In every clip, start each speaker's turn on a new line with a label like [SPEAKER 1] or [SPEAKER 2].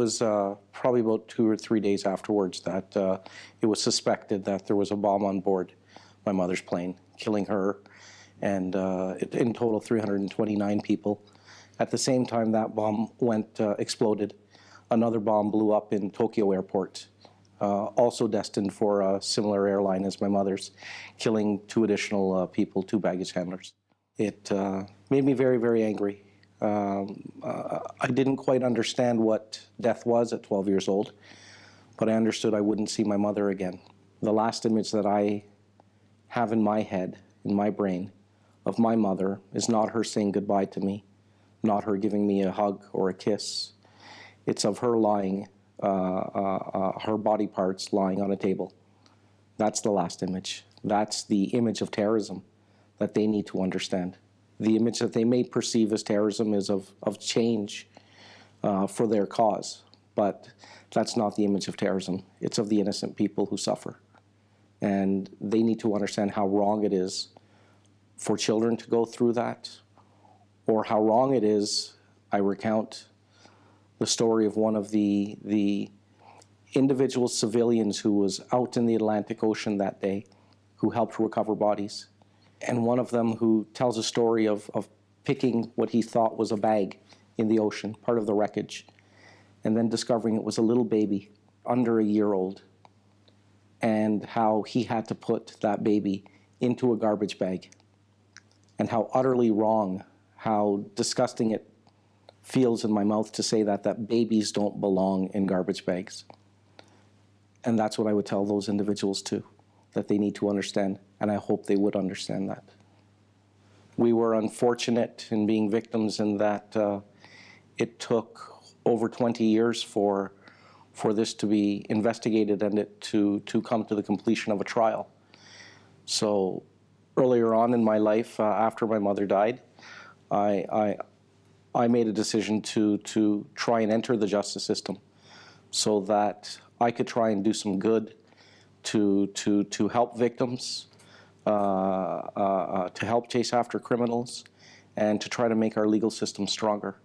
[SPEAKER 1] was probably about 2 or 3 days afterwards that it was suspected that there was a bomb on board my mother's plane, killing her and in total 329 people. At the same time that bomb exploded, another bomb blew up in Tokyo airport, also destined for a similar airline as my mother's, killing 2 additional people, 2 baggage handlers. It made me very, very angry. I didn't quite understand what death was at 12 years old, but I understood I wouldn't see my mother again. The last image that I have in my head, in my brain, of my mother is not her saying goodbye to me, not her giving me a hug or a kiss. It's of her lying, her body parts lying on a table. That's the last image. That's the image of terrorism that they need to understand. The image that they may perceive as terrorism is of change for their cause, but that's not the image of terrorism. It's of the innocent people who suffer. And they need to understand how wrong it is for children to go through that, or how wrong it is. I recount the story of one of the individual civilians who was out in the Atlantic Ocean that day, who helped recover bodies. And one of them who tells a story of picking what he thought was a bag in the ocean, part of the wreckage, and then discovering it was a little baby, under a year old, and how he had to put that baby into a garbage bag, and how utterly wrong, how disgusting it feels in my mouth to say that babies don't belong in garbage bags. And that's what I would tell those individuals too, that they need to understand. And I hope they would understand that. We were unfortunate in being victims in that it took over 20 years for this to be investigated and it to come to the completion of a trial. So earlier on in my life, after my mother died, I made a decision to try and enter the justice system so that I could try and do some good to help victims, to help chase after criminals, and to try to make our legal system stronger.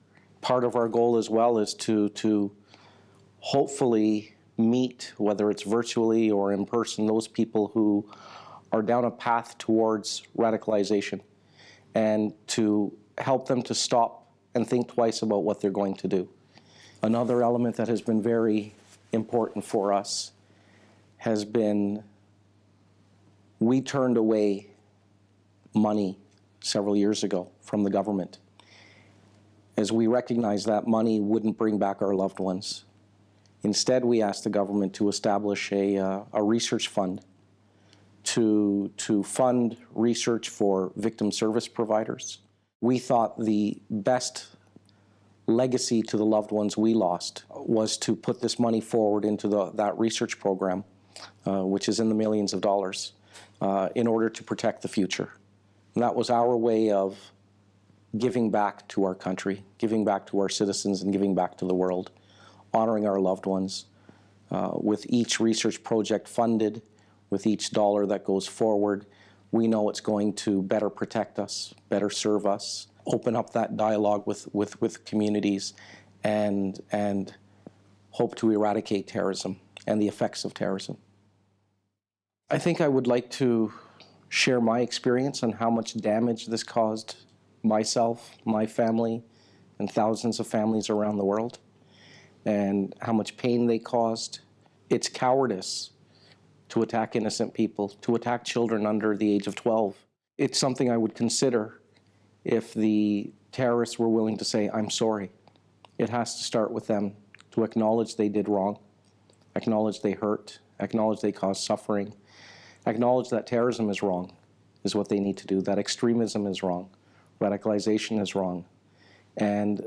[SPEAKER 1] Part of our goal as well is to hopefully meet, whether it's virtually or in person, those people who are down a path towards radicalization, and to help them to stop and think twice about what they're going to do. Another element that has been very important for us has been, we turned away money several years ago from the government, as we recognized that money wouldn't bring back our loved ones. Instead, we asked the government to establish a research fund to fund research for victim service providers. We thought the best legacy to the loved ones we lost was to put this money forward into that research program, which is in the millions of dollars, in order to protect the future. And that was our way of giving back to our country, giving back to our citizens, and giving back to the world, honoring our loved ones. With each research project funded, with each dollar that goes forward, we know it's going to better protect us, better serve us, open up that dialogue with communities, and hope to eradicate terrorism and the effects of terrorism. I think I would like to share my experience on how much damage this caused myself, my family, and thousands of families around the world, and how much pain they caused. It's cowardice to attack innocent people, to attack children under the age of 12. It's something I would consider if the terrorists were willing to say, I'm sorry. It has to start with them, to acknowledge they did wrong, acknowledge they hurt, acknowledge they caused suffering, acknowledge that terrorism is wrong, is what they need to do, that extremism is wrong, radicalization is wrong. And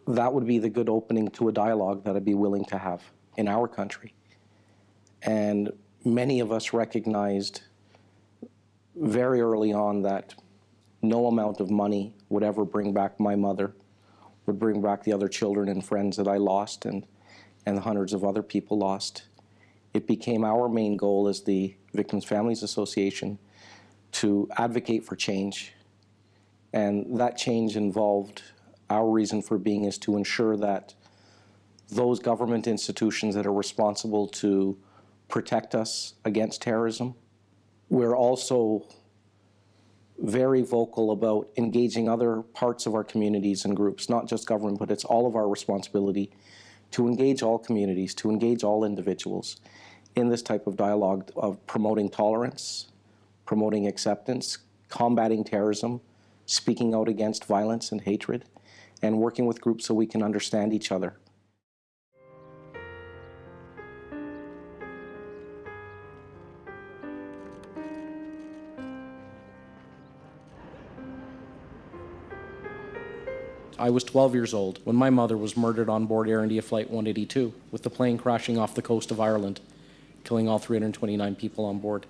[SPEAKER 1] that would be the good opening to a dialogue that I'd be willing to have in our country. And many of us recognized very early on that no amount of money would ever bring back my mother, would bring back the other children and friends that I lost and the hundreds of other people lost. It became our main goal as the Victims Families Association to advocate for change. And that change involved, our reason for being is to ensure that those government institutions that are responsible to protect us against terrorism. We're also very vocal about engaging other parts of our communities and groups, not just government, but it's all of our responsibility to engage all communities, to engage all individuals in this type of dialogue of promoting tolerance, promoting acceptance, combating terrorism, speaking out against violence and hatred, and working with groups so we can understand each other.
[SPEAKER 2] I was 12 years old when my mother was murdered on board Air India Flight 182, with the plane crashing off the coast of Ireland, killing all 329 people on board.